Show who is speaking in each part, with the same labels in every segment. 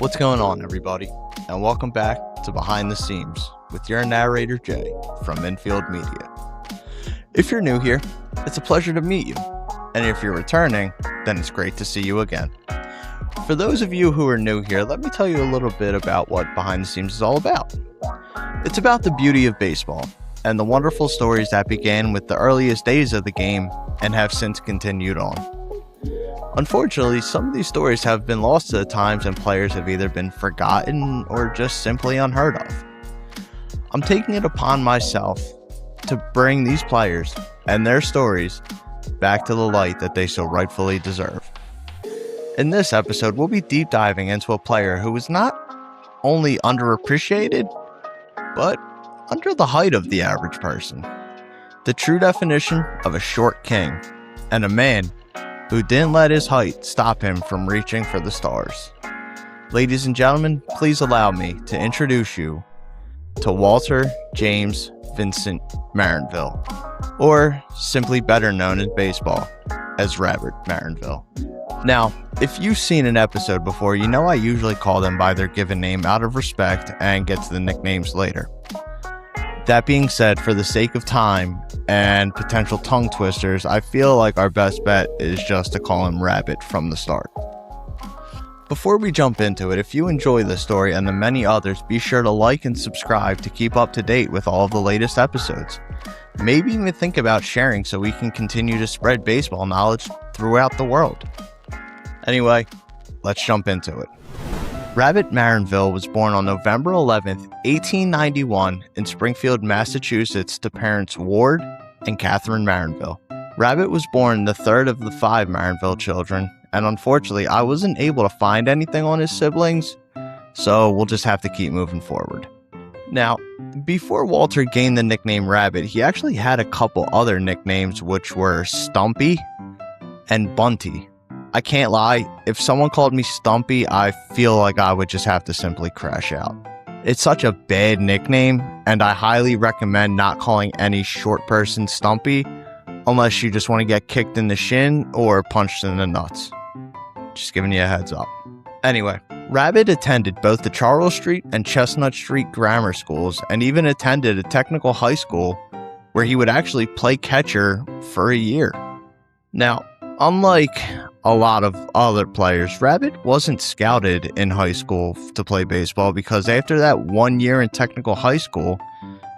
Speaker 1: What's going on, everybody? And welcome back to Behind the Seams with your narrator, Jay, from Infield Media. If you're new here, it's a pleasure to meet you. And if you're returning, then it's great to see you again. For those of you who are new here, let me tell you a little bit about what Behind the Seams is all about. It's about the beauty of baseball and the wonderful stories that began with the earliest days of the game and have since continued on. Unfortunately, some of these stories have been lost to the times and players have either been forgotten or just simply unheard of. I'm taking it upon myself to bring these players and their stories back to the light that they so rightfully deserve. In this episode, we'll be deep diving into a player who was not only underappreciated, but under the height of the average person. The true definition of a short king, and a man who didn't let his height stop him from reaching for the stars. Ladies and gentlemen, please allow me to introduce you to Walter James Vincent Maranville, or simply better known in baseball as Rabbit Maranville. Now, if you've seen an episode before, you know I usually call them by their given name out of respect and get to the nicknames later. That being said, for the sake of time and potential tongue twisters, I feel like our best bet is just to call him Rabbit from the start. Before we jump into it, if you enjoy this story and the many others, be sure to like and subscribe to keep up to date with all of the latest episodes. Maybe even think about sharing so we can continue to spread baseball knowledge throughout the world. Anyway, let's jump into it. Rabbit Maranville was born on November 11, 1891 in Springfield, Massachusetts to parents Ward and Catherine Maranville. Rabbit was born the third of the 5 Maranville children, and unfortunately I wasn't able to find anything on his siblings, so we'll just have to keep moving forward. Now, before Walter gained the nickname Rabbit, he actually had a couple other nicknames which were Stumpy and Bunty. I can't lie, if someone called me Stumpy, I feel like I would just have to simply crash out. It's such a bad nickname, and I highly recommend not calling any short person Stumpy unless you just want to get kicked in the shin or punched in the nuts. Just giving you a heads up. Anyway, Rabbit attended both the Charles Street and Chestnut Street grammar schools and even attended a technical high school where he would actually play catcher for a year. Now, unlike a lot of other players, Rabbit wasn't scouted in high school to play baseball because after that 1 year in technical high school,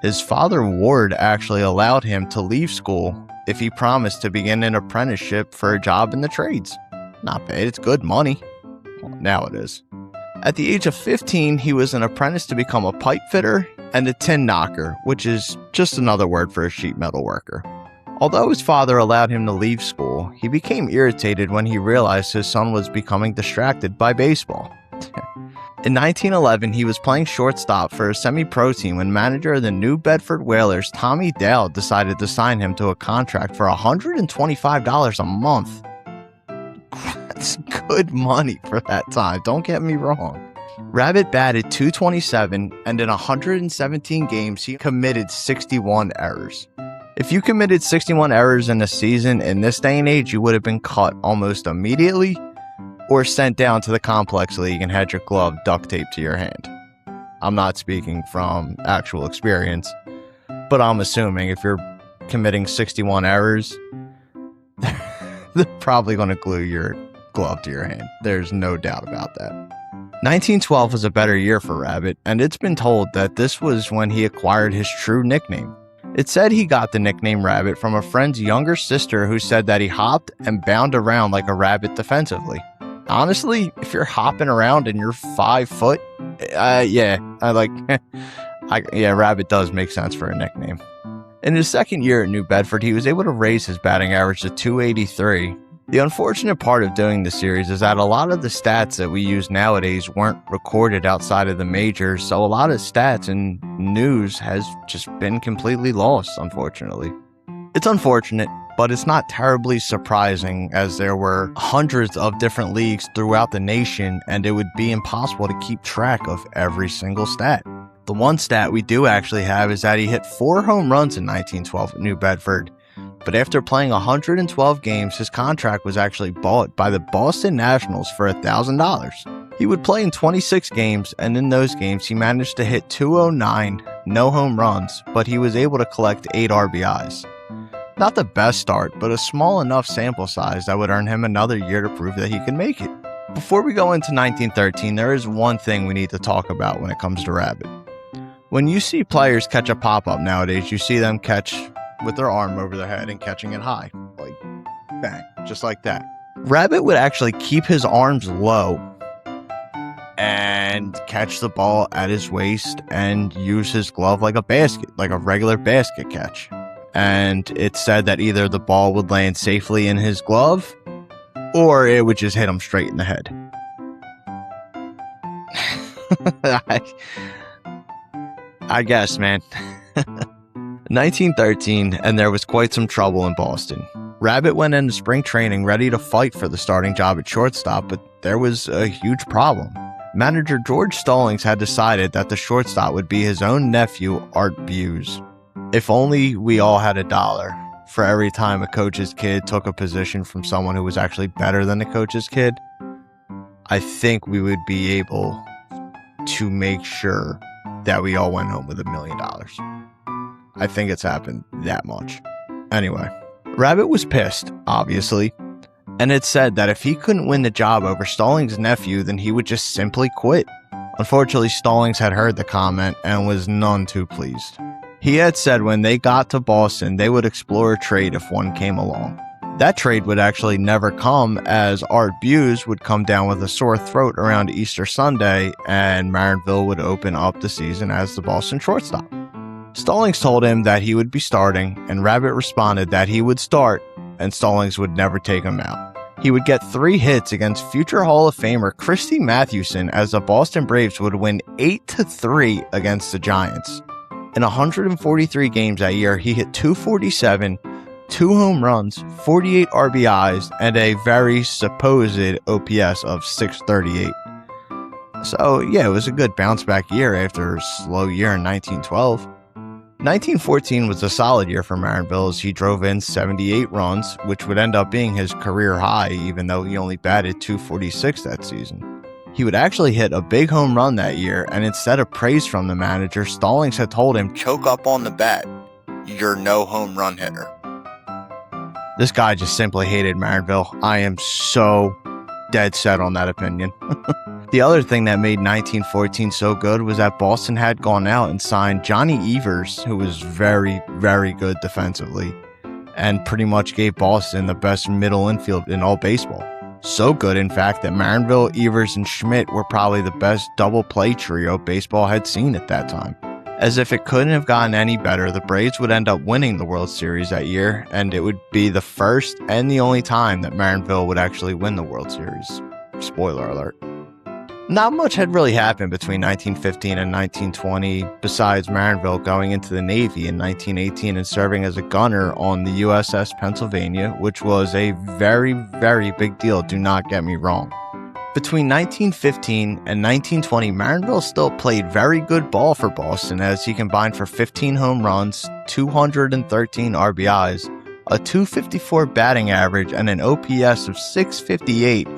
Speaker 1: his father Ward actually allowed him to leave school if he promised to begin an apprenticeship for a job in the trades. Not bad, it's good money. Well, now it is. At the age of 15, he was an apprentice to become a pipe fitter and a tin knocker, which is just another word for a sheet metal worker. Although his father allowed him to leave school, he became irritated when he realized his son was becoming distracted by baseball. In 1911, he was playing shortstop for a semi-pro team when manager of the New Bedford Whalers, Tommy Dale, decided to sign him to a contract for $125 a month. That's good money for that time, don't get me wrong. Rabbit batted .227, and in 117 games, he committed 61 errors. If you committed 61 errors in a season in this day and age, you would have been cut almost immediately or sent down to the complex league and had your glove duct taped to your hand. I'm not speaking from actual experience, but I'm assuming if you're committing 61 errors, they're probably going to glue your glove to your hand. There's no doubt about that. 1912 was a better year for Rabbit, and it's been told that this was when he acquired his true nickname. It said he got the nickname Rabbit from a friend's younger sister who said that he hopped and bounded around like a rabbit defensively. Honestly, if you're hopping around and you're 5 foot, Rabbit does make sense for a nickname. In his second year at New Bedford, he was able to raise his batting average to .283. The unfortunate part of doing the series is that a lot of the stats that we use nowadays weren't recorded outside of the majors, so a lot of stats and news has just been completely lost, unfortunately. It's unfortunate, but it's not terribly surprising as there were hundreds of different leagues throughout the nation and it would be impossible to keep track of every single stat. The one stat we do actually have is that he hit 4 home runs in 1912 at New Bedford, but after playing 112 games, his contract was actually bought by the Boston Nationals for $1,000. He would play in 26 games, and in those games, he managed to hit .209, no home runs, but he was able to collect 8 RBIs. Not the best start, but a small enough sample size that would earn him another year to prove that he can make it. Before we go into 1913, there is one thing we need to talk about when it comes to Rabbit. When you see players catch a pop-up nowadays, you see them catch with their arm over their head and catching it high, like bang, just like that. Rabbit would actually keep his arms low and catch the ball at his waist and use his glove like a basket, like a regular basket catch. And it said that either the ball would land safely in his glove or it would just hit him straight in the head. I guess, man. 1913, and there was quite some trouble in Boston. Rabbit went into spring training ready to fight for the starting job at shortstop, but there was a huge problem. Manager George Stallings had decided that the shortstop would be his own nephew, Art Buse. If only we all had $1 for every time a coach's kid took a position from someone who was actually better than the coach's kid, I think we would be able to make sure that we all went home with $1 million. I think it's happened that much. Anyway, Rabbit was pissed, obviously, and it said that if he couldn't win the job over Stallings' nephew, then he would just simply quit. Unfortunately, Stallings had heard the comment and was none too pleased. He had said when they got to Boston, they would explore a trade if one came along. That trade would actually never come, as Art Buse would come down with a sore throat around Easter Sunday, and Maranville would open up the season as the Boston shortstop. Stallings told him that he would be starting, and Rabbit responded that he would start, and Stallings would never take him out. He would get 3 hits against future Hall of Famer Christy Mathewson, as the Boston Braves would win 8-3 against the Giants. In 143 games that year, he hit .247, 2 home runs, 48 RBIs, and a very supposed OPS of .638. So yeah, it was a good bounce back year after a slow year in 1912. 1914 was a solid year for Maranville, as he drove in 78 runs, which would end up being his career high, even though he only batted .246 that season. He would actually hit a big home run that year, and instead of praise from the manager, Stallings had told him, "Choke up on the bat. You're no home run hitter." This guy just simply hated Maranville. I am so dead set on that opinion. The other thing that made 1914 so good was that Boston had gone out and signed Johnny Evers, who was very, very good defensively, and pretty much gave Boston the best middle infield in all baseball. So good, in fact, that Maranville, Evers, and Schmidt were probably the best double play trio baseball had seen at that time. As if it couldn't have gotten any better, the Braves would end up winning the World Series that year, and it would be the first and the only time that Maranville would actually win the World Series. Spoiler alert. Not much had really happened between 1915 and 1920, besides Maranville going into the Navy in 1918 and serving as a gunner on the USS Pennsylvania, which was a very, very big deal, do not get me wrong. Between 1915 and 1920, Maranville still played very good ball for Boston, as he combined for 15 home runs, 213 RBIs, a .254 batting average, and an OPS of .658,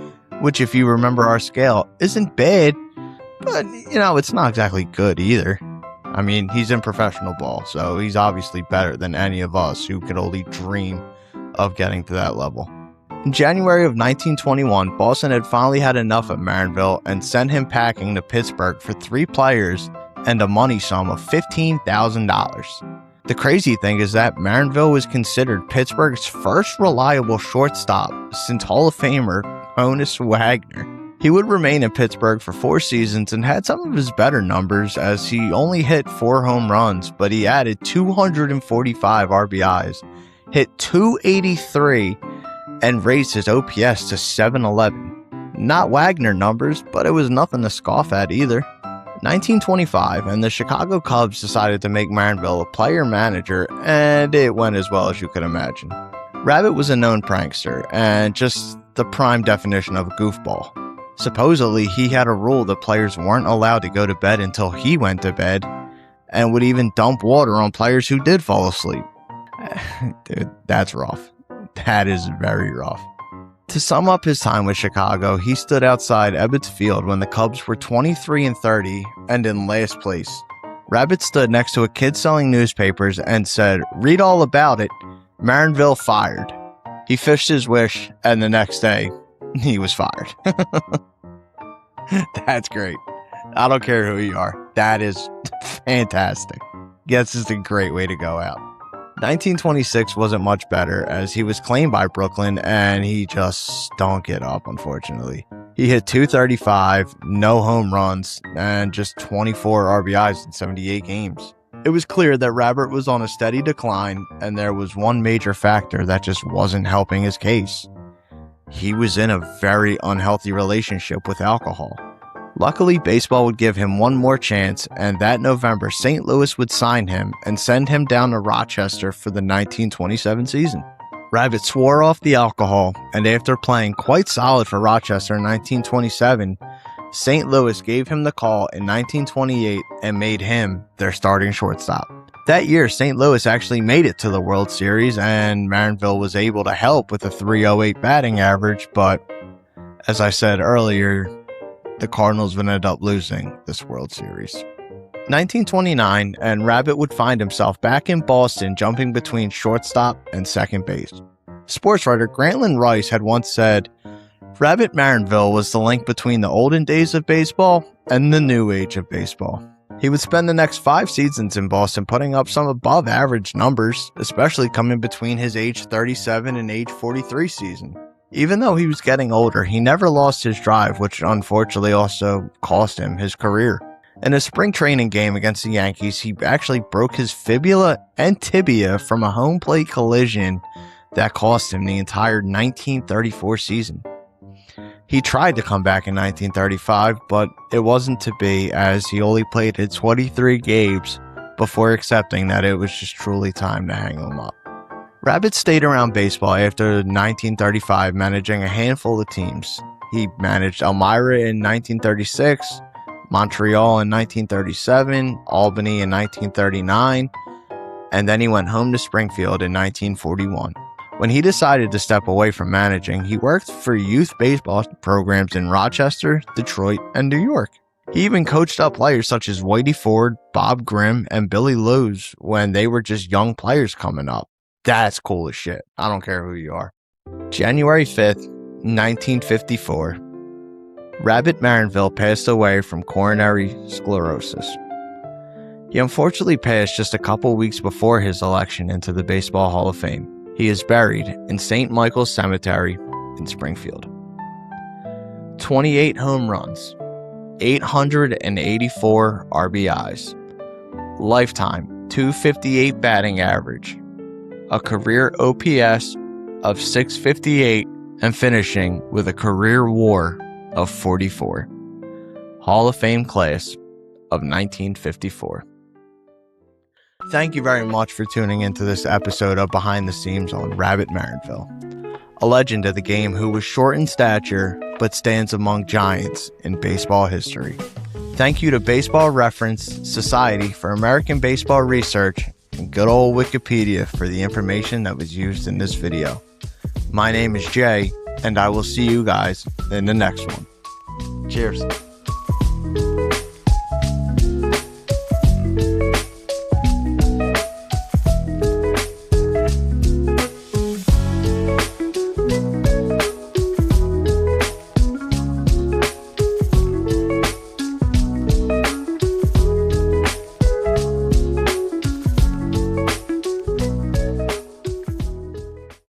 Speaker 1: which, if you remember our scale, isn't bad, but, it's not exactly good either. I mean, he's in professional ball, so he's obviously better than any of us who could only dream of getting to that level. In January of 1921, Boston had finally had enough of Maranville and sent him packing to Pittsburgh for 3 players and a money sum of $15,000. The crazy thing is that Maranville was considered Pittsburgh's first reliable shortstop since Hall of Famer Honus Wagner. He would remain in Pittsburgh for 4 seasons and had some of his better numbers, as he only hit 4 home runs, but he added 245 RBIs, hit .283, and raised his OPS to .711. Not Wagner numbers, but it was nothing to scoff at either. 1925, and the Chicago Cubs decided to make Maranville a player-manager, and it went as well as you could imagine. Rabbit was a known prankster, and just the prime definition of a goofball. Supposedly, he had a rule that players weren't allowed to go to bed until he went to bed, and would even dump water on players who did fall asleep. Dude, that's rough. That is very rough. To sum up his time with Chicago, he stood outside Ebbets Field when the Cubs were 23-30 and in last place. Rabbit stood next to a kid selling newspapers and said, "Read all about it. Maranville fired." He fished his wish, and the next day, he was fired. That's great. I don't care who you are. That is fantastic. Yes, this is a great way to go out. 1926 wasn't much better, as he was claimed by Brooklyn and he just stunk it up, unfortunately. He hit .235, no home runs, and just 24 RBIs in 78 games. It was clear that Rabbit was on a steady decline, and there was one major factor that just wasn't helping his case. He was in a very unhealthy relationship with alcohol. Luckily, baseball would give him one more chance, and that November, St. Louis would sign him and send him down to Rochester for the 1927 season. Rabbit swore off the alcohol, and after playing quite solid for Rochester in 1927, St. Louis gave him the call in 1928 and made him their starting shortstop. That year, St. Louis actually made it to the World Series, and Maranville was able to help with a .308 batting average, but as I said earlier, the Cardinals would end up losing this World Series. 1929, and Rabbit would find himself back in Boston jumping between shortstop and second base. Sports writer Grantland Rice had once said, "Rabbit Maranville was the link between the olden days of baseball and the new age of baseball." He would spend the next 5 seasons in Boston putting up some above average numbers, especially coming between his age 37 and age 43 season. Even though he was getting older, he never lost his drive, which unfortunately also cost him his career. In a spring training game against the Yankees, he actually broke his fibula and tibia from a home plate collision that cost him the entire 1934 season. He tried to come back in 1935, but it wasn't to be, as he only played in 23 games before accepting that it was just truly time to hang him up. Rabbit stayed around baseball after 1935, managing a handful of teams. He managed Elmira in 1936, Montreal in 1937, Albany in 1939, and then he went home to Springfield in 1941. When he decided to step away from managing, he worked for youth baseball programs in Rochester, Detroit, and New York. He even coached up players such as Whitey Ford, Bob Grimm, and Billy Lewis when they were just young players coming up. That's cool as shit. I don't care who you are. January 5th, 1954. Rabbit Maranville passed away from coronary sclerosis. He unfortunately passed just a couple weeks before his election into the Baseball Hall of Fame. He is buried in St. Michael's Cemetery in Springfield. 28 home runs, 884 RBIs, lifetime .258 batting average, a career OPS of .658, and finishing with a career WAR of 44. Hall of Fame class of 1954. Thank you very much for tuning into this episode of Behind the Seams on Rabbit Maranville, a legend of the game who was short in stature but stands among giants in baseball history. Thank you to Baseball Reference, Society for American Baseball Research, and good old Wikipedia for the information that was used in this video. My name is Jay, and I will see you guys in the next one. Cheers.